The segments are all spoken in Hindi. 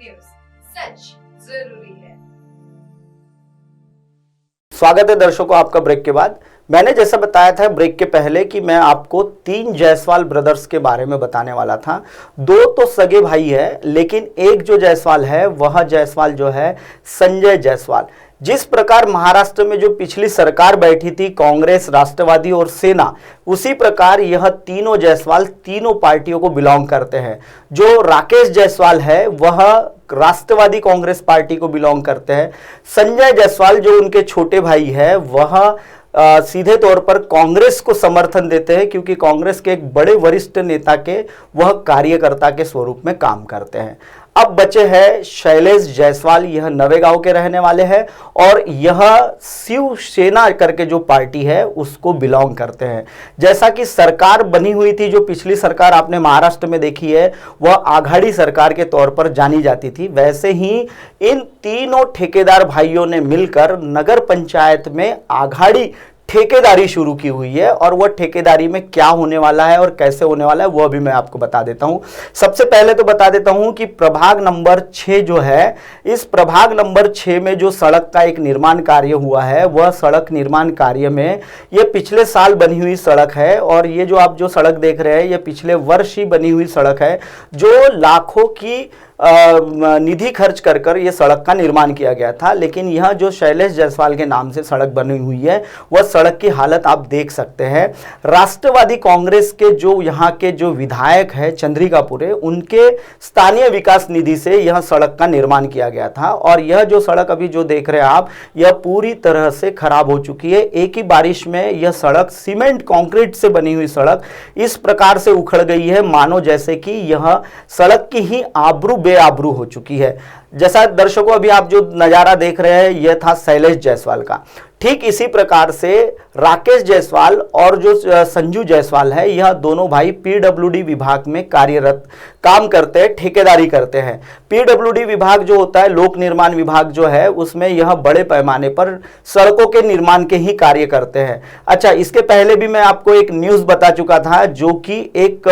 न्यूज, सच जरूरी है। स्वागत है दर्शकों आपका ब्रेक के बाद। मैंने जैसा बताया था ब्रेक के पहले कि मैं आपको 3 जायसवाल ब्रदर्स के बारे में बताने वाला था। 2 तो सगे भाई है, लेकिन एक जो जायसवाल है वह जायसवाल जो है संजय जायसवाल। जिस प्रकार महाराष्ट्र में जो पिछली सरकार बैठी थी कांग्रेस, राष्ट्रवादी और सेना, उसी प्रकार यह तीनों जायसवाल तीनों पार्टियों को बिलोंग करते हैं। जो राकेश जायसवाल है वह राष्ट्रवादी कांग्रेस पार्टी को बिलोंग करते हैं। संजय जायसवाल जो उनके छोटे भाई है वह सीधे तौर पर कांग्रेस को समर्थन देते हैं, क्योंकि कांग्रेस के एक बड़े वरिष्ठ नेता के वह कार्यकर्ता के स्वरूप में काम करते हैं। अब बचे हैं शैलेश जायसवाल, यह नवेगांव के रहने वाले हैं और यह शिवसेना करके जो पार्टी है उसको बिलोंग करते हैं। जैसा कि सरकार बनी हुई थी, जो पिछली सरकार आपने महाराष्ट्र में देखी है वह आघाड़ी सरकार के तौर पर जानी जाती थी, वैसे ही इन तीनों ठेकेदार भाइयों ने मिलकर नगर पंचायत में आघाड़ी ठेकेदारी शुरू की हुई है। और वह ठेकेदारी में क्या होने वाला है और कैसे होने वाला है वह भी मैं आपको बता देता हूं। सबसे पहले तो बता देता हूं कि प्रभाग नंबर 6 जो है, इस प्रभाग नंबर 6 में जो सड़क का एक निर्माण कार्य हुआ है, वह सड़क निर्माण कार्य में यह पिछले साल बनी हुई सड़क है। और ये जो आप जो सड़क देख रहे हैं, यह पिछले वर्ष ही बनी हुई सड़क है, जो लाखों की निधि खर्च कर कर यह सड़क का निर्माण किया गया था। लेकिन यह जो शैलेश जायसवाल के नाम से सड़क बनी हुई है, वह सड़क की हालत आप देख सकते हैं। राष्ट्रवादी कांग्रेस के जो यहाँ के जो विधायक है चंद्रिकापुरे, उनके स्थानीय विकास निधि से यह सड़क का निर्माण किया गया था। और यह जो सड़क अभी जो देख रहे हैं आप, यह पूरी तरह से खराब हो चुकी है। एक ही बारिश में यह सड़क सीमेंट कंक्रीट से बनी हुई सड़क इस प्रकार से उखड़ गई है, मानो जैसे कि यह सड़क की ही आबरू बेआबरू हो चुकी है। जैसा दर्शकों अभी आप जो नजारा देख रहे हैं, यह था शैलेश जायसवाल का। ठीक इसी प्रकार से राकेश जायसवाल और जो संजू जायसवाल है, यह दोनों भाई पीडब्ल्यूडी विभाग में कार्यरत काम करते हैं, ठेकेदारी करते हैं। पीडब्ल्यूडी विभाग जो होता है, लोक निर्माण विभाग जो है, उसमें यह बड़े पैमाने पर सड़कों के निर्माण के ही कार्य करते हैं। अच्छा, इसके पहले भी मैं आपको एक न्यूज बता चुका था, जो कि एक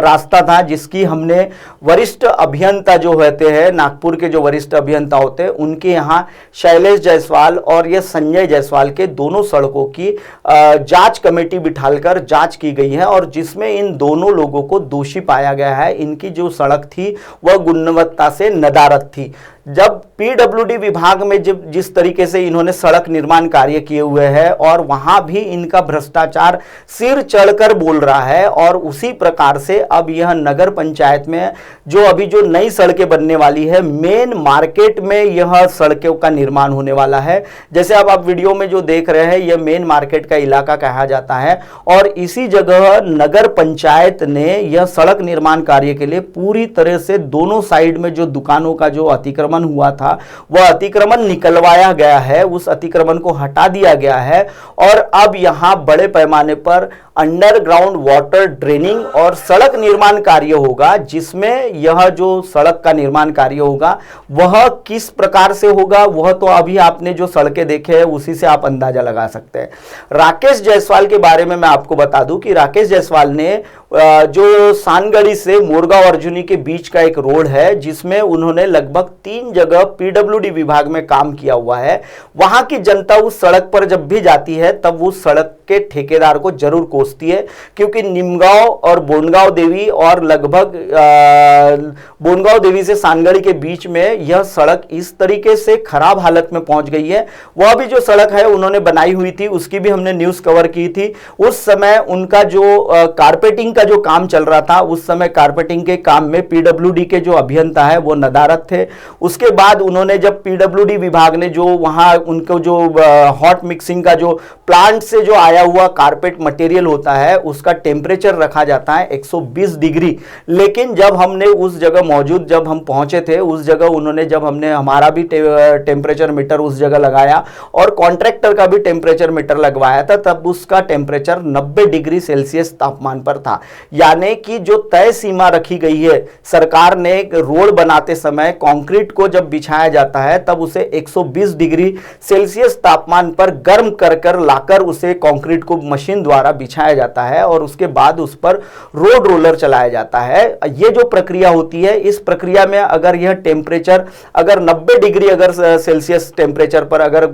रास्ता था जिसकी हमने वरिष्ठ अभियंता जो होते हैं, नागपुर के जो वरिष्ठ अभियंता होते हैं, उनके यहाँ शैलेश जायसवाल और यह संजय जायसवाल के दोनों सड़कों की जांच कमेटी बिठाकर जांच की गई है, और जिसमें इन दोनों लोगों को दोषी पाया गया है। इनकी जो सड़क थी वह गुणवत्ता से नदारद थी। जब पीडब्ल्यूडी विभाग में जब जिस तरीके से इन्होंने सड़क निर्माण कार्य किए हुए हैं, और वहां भी इनका भ्रष्टाचार सिर चढ़कर बोल रहा है, और उसी प्रकार से अब यह नगर पंचायत में जो अभी जो नई सड़कें बनने वाली है, मेन मार्केट में यह सड़कों का निर्माण होने वाला है। जैसे अब आप वीडियो में जो देख रहे हैं, यह मेन मार्केट का इलाका कहा जाता है, और इसी जगह नगर पंचायत ने यह सड़क निर्माण कार्य के लिए पूरी तरह से दोनों साइड में जो दुकानों का जो अतिक्रमण हुआ था, वह अतिक्रमण निकलवाया गया है, उस अतिक्रमण को हटा दिया गया है। और अब यहां बड़े पैमाने पर अंडरग्राउंड वाटर ड्रेनिंग और सड़क निर्माण कार्य होगा, जिसमें यह जो सड़क का निर्माण कार्य होगा वह किस प्रकार से होगा, वह तो अभी आपने जो सड़कें देखे हैं उसी से आप अंदाजा लगा सकते हैं। राकेश जायसवाल के बारे में मैं आपको बता दूं कि राकेश जायसवाल ने जो सानगढ़ी से मोरगांव अर्जुनी के बीच का एक रोड है, जिसमें उन्होंने लगभग 3 जगह पीडब्ल्यूडी विभाग में काम किया हुआ है। वहां की जनता उस सड़क पर जब भी जाती है तब उस सड़क के ठेकेदार को जरूर कोसती है, क्योंकि निमगांव और बोनगांव देवी और लगभग बोनगांव देवी से सानगढ़ी के बीच में यह सड़क इस तरीके से खराब हालत में पहुंच गई है। वह भी जो सड़क है उन्होंने बनाई हुई थी, उसकी भी हमने न्यूज कवर की थी। उस समय उनका जो कारपेटिंग का जो काम चल रहा था, उस समय कारपेटिंग के काम में पीडब्ल्यूडी के जो अभियंता है वो नदारद थे। उसके बाद उन्होंने जब पीडब्ल्यूडी विभाग ने जो वहां उनको जो हॉट मिक्सिंग का जो प्लांट से जो आया हुआ कारपेट मटेरियल होता है, उसका टेम्परेचर रखा जाता है 120 डिग्री। लेकिन जब हमने उस जगह मौजूद जब हम पहुंचे थे, उस जगह उन्होंने जब हमने हमारा भी टेम्परेचर मीटर उस जगह लगाया और कॉन्ट्रैक्टर का भी टेम्परेचर मीटर लगवाया था, तब उसका टेम्परेचर 90 डिग्री सेल्सियस तापमान पर था। यानी कि जो तय सीमा रखी गई है, सरकार ने एक रोड बनाते समय कंक्रीट को जब बिछाया जाता है तब उसे 120 डिग्री सेल्सियस तापमान पर गर्म कर लाकर उसे कंक्रीट को मशीन द्वारा बिछाया बिछाया जाता है और उसके बाद उस पर रोड रोलर चलाया जाता है। ये जो प्रक्रिया होती है, इस प्रक्रिया में अगर यह टेम्परेचर अगर 90 डिग्री अगर सेल्सियस टेम्परेचर पर अगर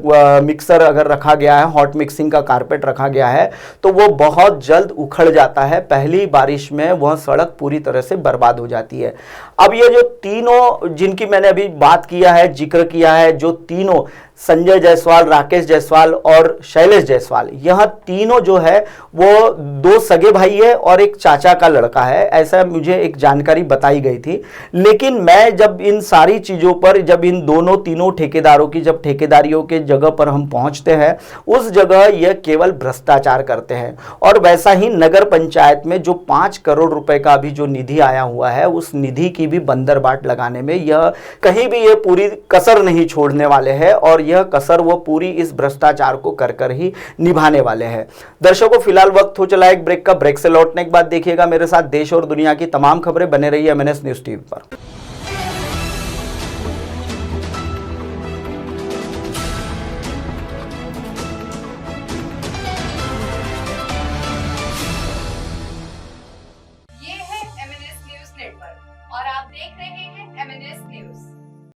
मिक्सर अगर रखा गया है, हॉट मिक्सिंग का कारपेट रखा गया है, तो वो बहुत जल्द उखड़ जाता है। पहली बारिश में वह सड़क पूरी तरह से बर्बाद हो जाती है। अब ये जो तीनों जिनकी मैंने अभी बात किया है, जिक्र किया है, जो तीनों संजय जायसवाल, राकेश जायसवाल और शैलेश जायसवाल, यह तीनों जो है वो 2 सगे भाई है और एक चाचा का लड़का है, ऐसा मुझे एक जानकारी बताई गई थी। लेकिन मैं जब इन सारी चीज़ों पर, जब इन दोनों तीनों ठेकेदारों की जब ठेकेदारियों के जगह पर हम पहुंचते हैं, उस जगह यह केवल भ्रष्टाचार करते हैं। और वैसा ही नगर पंचायत में जो 5 करोड़ रुपए का भी जो निधि आया हुआ है, उस निधि की भी बंदरबाट लगाने में यह कहीं भी ये पूरी कसर नहीं छोड़ने वाले हैं और यह कसर वो पूरी इस भ्रष्टाचार को कर ही निभाने वाले हैं। दर्शकों, फिलहाल वक्त हो चला एक ब्रेक का। ब्रेक से लौटने के बाद देखिएगा मेरे साथ देश और दुनिया की तमाम खबरें। बने रहिए MNS न्यूज़ टीवी पर।